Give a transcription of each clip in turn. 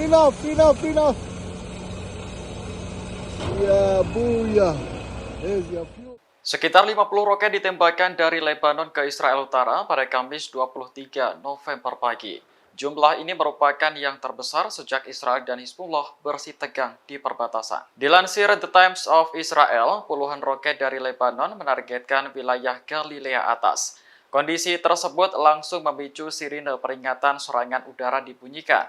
Clean up, clean up. Ya, Buya. There's your fuel. Sekitar 50 roket ditembakkan dari Lebanon ke Israel Utara pada Kamis 23 November pagi. Jumlah ini merupakan yang terbesar sejak Israel dan Hizbullah bersitegang di perbatasan. Dilansir The Times of Israel, puluhan roket dari Lebanon menargetkan wilayah Galilea atas. Kondisi tersebut langsung memicu sirine peringatan serangan udara dibunyikan.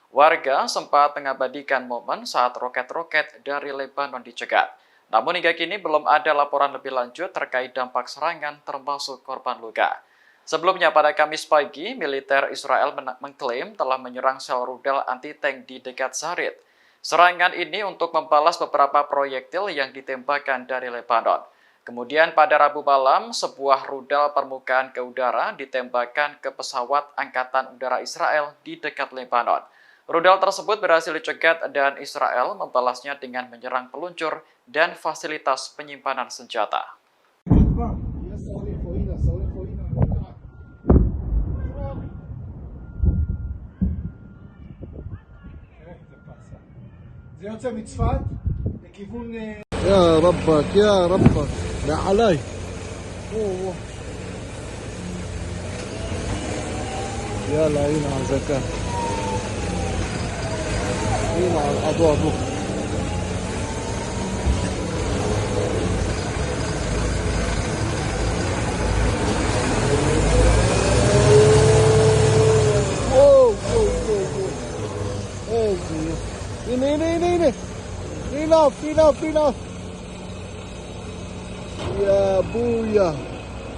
Warga sempat mengabadikan momen saat roket-roket dari Lebanon dicegat. Namun hingga kini belum ada laporan lebih lanjut terkait dampak serangan termasuk korban luka. Sebelumnya pada Kamis pagi, militer Israel mengklaim telah menyerang sel rudal anti-tank di dekat Sarid. Serangan ini untuk membalas beberapa proyektil yang ditembakkan dari Lebanon. Kemudian pada Rabu malam, sebuah rudal permukaan ke udara ditembakkan ke pesawat Angkatan Udara Israel di dekat Lebanon. Rudal tersebut berhasil dicegat dan Israel membalasnya dengan menyerang peluncur dan fasilitas penyimpanan senjata. يا ربك يا ربك لا علي أوه. يلا هنا على زكاة هنا على الأضواء ini clean up يا Buya.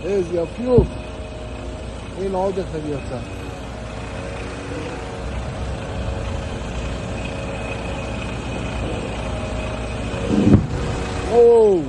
There's your fuel. هنا عودة خليتها Oh.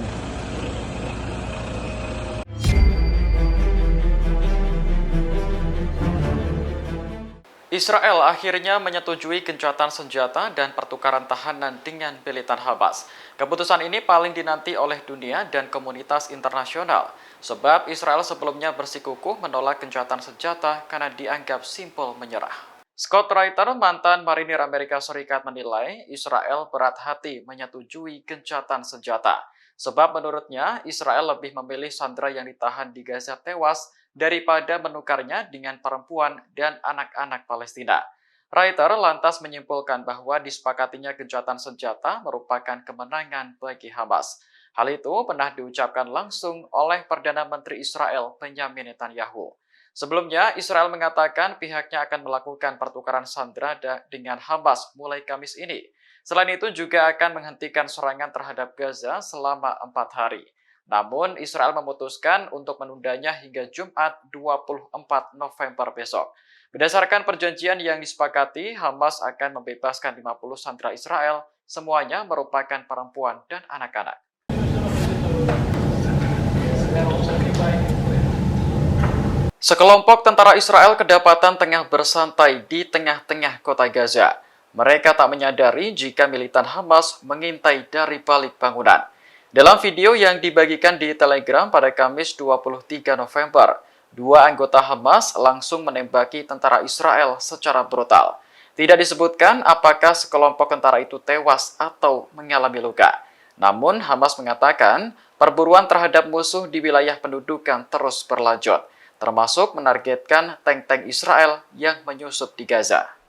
Israel akhirnya menyetujui gencatan senjata dan pertukaran tahanan dengan militan Hamas. Keputusan ini paling dinanti oleh dunia dan komunitas internasional, sebab Israel sebelumnya bersikukuh menolak gencatan senjata karena dianggap simpel menyerah. Scott Reiter, mantan marinir Amerika Serikat, menilai Israel berat hati menyetujui gencatan senjata, sebab menurutnya Israel lebih memilih sandera yang ditahan di Gaza tewas daripada menukarnya dengan perempuan dan anak-anak Palestina. Reiter lantas menyimpulkan bahwa disepakatinya gencatan senjata merupakan kemenangan bagi Hamas. Hal itu pernah diucapkan langsung oleh Perdana Menteri Israel Benjamin Netanyahu. Sebelumnya, Israel mengatakan pihaknya akan melakukan pertukaran sandera dengan Hamas mulai Kamis ini. Selain itu juga akan menghentikan serangan terhadap Gaza selama 4 hari. Namun, Israel memutuskan untuk menundanya hingga Jumat 24 November besok. Berdasarkan perjanjian yang disepakati, Hamas akan membebaskan 50 sandera Israel, semuanya merupakan perempuan dan anak-anak. Sekelompok tentara Israel kedapatan tengah bersantai di tengah-tengah kota Gaza. Mereka tak menyadari jika militan Hamas mengintai dari balik bangunan. Dalam video yang dibagikan di Telegram pada Kamis 23 November, dua anggota Hamas langsung menembaki tentara Israel secara brutal. Tidak disebutkan apakah sekelompok tentara itu tewas atau mengalami luka. Namun Hamas mengatakan perburuan terhadap musuh di wilayah pendudukan terus berlanjut, termasuk menargetkan tank-tank Israel yang menyusup di Gaza.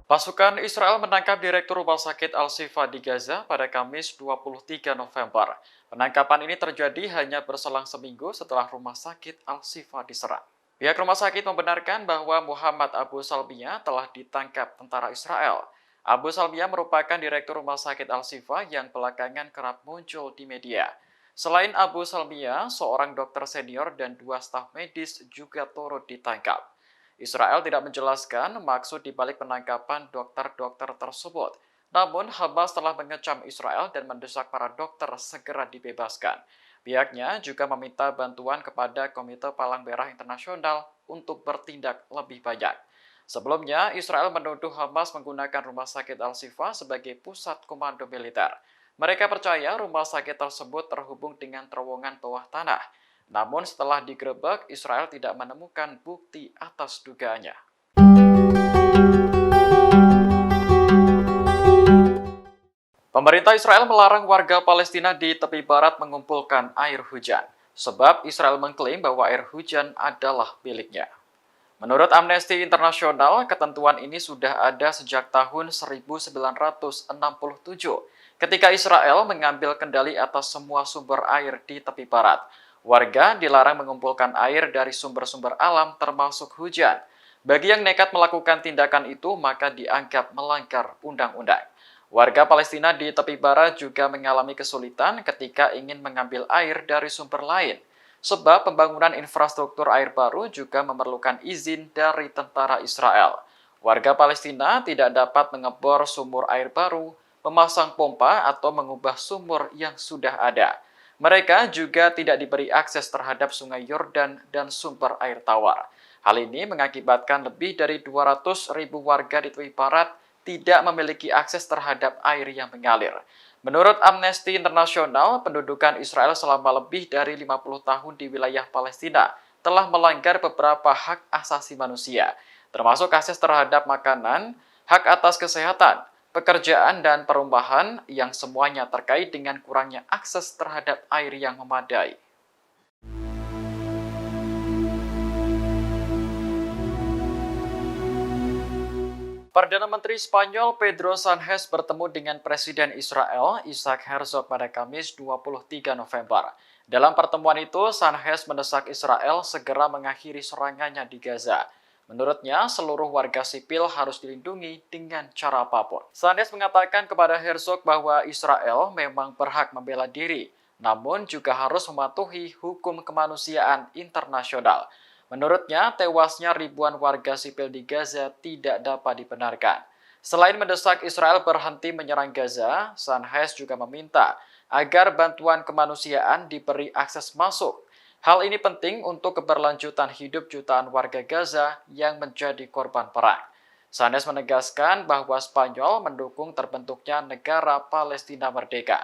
Pasukan Israel menangkap Direktur Rumah Sakit Al-Shifa di Gaza pada Kamis 23 November. Penangkapan ini terjadi hanya berselang seminggu setelah Rumah Sakit Al-Shifa diserang. Pihak rumah sakit membenarkan bahwa Muhammad Abu Salmiya telah ditangkap tentara Israel. Abu Salmiya merupakan Direktur Rumah Sakit Al-Shifa yang belakangan kerap muncul di media. Selain Abu Salmiya, seorang dokter senior dan 2 staf medis juga turut ditangkap. Israel tidak menjelaskan maksud dibalik penangkapan dokter-dokter tersebut. Namun, Hamas telah mengecam Israel dan mendesak para dokter segera dibebaskan. Pihaknya juga meminta bantuan kepada Komite Palang Merah Internasional untuk bertindak lebih banyak. Sebelumnya, Israel menuduh Hamas menggunakan rumah sakit Al-Shifa sebagai pusat komando militer. Mereka percaya rumah sakit tersebut terhubung dengan terowongan bawah tanah. Namun setelah digerebek, Israel tidak menemukan bukti atas dugaannya. Pemerintah Israel melarang warga Palestina di tepi barat mengumpulkan air hujan, sebab Israel mengklaim bahwa air hujan adalah miliknya. Menurut Amnesty International, ketentuan ini sudah ada sejak tahun 1967, ketika Israel mengambil kendali atas semua sumber air di tepi barat. Warga dilarang mengumpulkan air dari sumber-sumber alam termasuk hujan. Bagi yang nekat melakukan tindakan itu, maka dianggap melanggar undang-undang. Warga Palestina di tepi barat juga mengalami kesulitan ketika ingin mengambil air dari sumber lain, sebab pembangunan infrastruktur air baru juga memerlukan izin dari tentara Israel. Warga Palestina tidak dapat mengebor sumur air baru, memasang pompa, atau mengubah sumur yang sudah ada. Mereka juga tidak diberi akses terhadap sungai Yordan dan sumber air tawar. Hal ini mengakibatkan lebih dari 200.000 warga di tepi barat tidak memiliki akses terhadap air yang mengalir. Menurut Amnesty International, pendudukan Israel selama lebih dari 50 tahun di wilayah Palestina telah melanggar beberapa hak asasi manusia, termasuk akses terhadap makanan, hak atas kesehatan, pekerjaan, dan perumahan yang semuanya terkait dengan kurangnya akses terhadap air yang memadai. Perdana Menteri Spanyol Pedro Sánchez bertemu dengan Presiden Israel Isaac Herzog pada Kamis 23 November. Dalam pertemuan itu, Sánchez mendesak Israel segera mengakhiri serangannya di Gaza. Menurutnya, seluruh warga sipil harus dilindungi dengan cara apapun. Sánchez mengatakan kepada Herzog bahwa Israel memang berhak membela diri, namun juga harus mematuhi hukum kemanusiaan internasional. Menurutnya, tewasnya ribuan warga sipil di Gaza tidak dapat dibenarkan. Selain mendesak Israel berhenti menyerang Gaza, Sánchez juga meminta agar bantuan kemanusiaan diberi akses masuk. Hal ini penting untuk keberlanjutan hidup jutaan warga Gaza yang menjadi korban perang. Sánchez menegaskan bahwa Spanyol mendukung terbentuknya negara Palestina merdeka.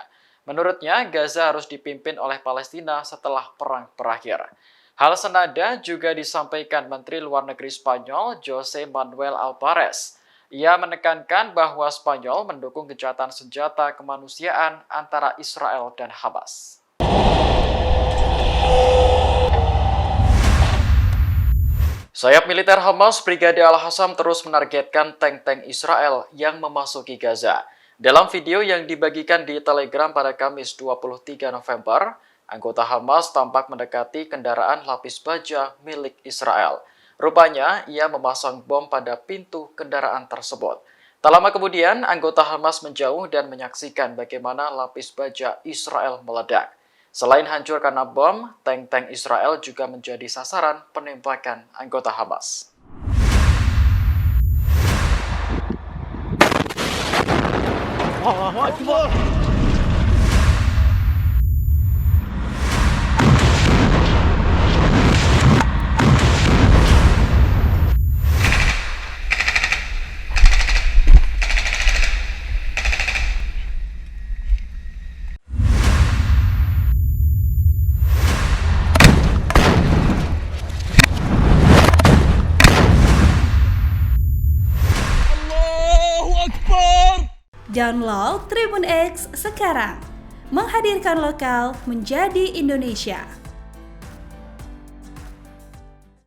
Menurutnya, Gaza harus dipimpin oleh Palestina setelah perang berakhir. Hal senada juga disampaikan Menteri Luar Negeri Spanyol, José Manuel Álvarez. Ia menekankan bahwa Spanyol mendukung gencatan senjata kemanusiaan antara Israel dan Hamas. Sayap militer Hamas, Brigade Al-Qassam terus menargetkan tank-tank Israel yang memasuki Gaza. Dalam video yang dibagikan di Telegram pada Kamis 23 November, anggota Hamas tampak mendekati kendaraan lapis baja milik Israel. Rupanya, ia memasang bom pada pintu kendaraan tersebut. Tak lama kemudian, anggota Hamas menjauh dan menyaksikan bagaimana lapis baja Israel meledak. Selain hancur karena bom, tank-tank Israel juga menjadi sasaran penembakan anggota Hamas. Allahu Akbar. Download Tribun X sekarang, menghadirkan lokal menjadi Indonesia.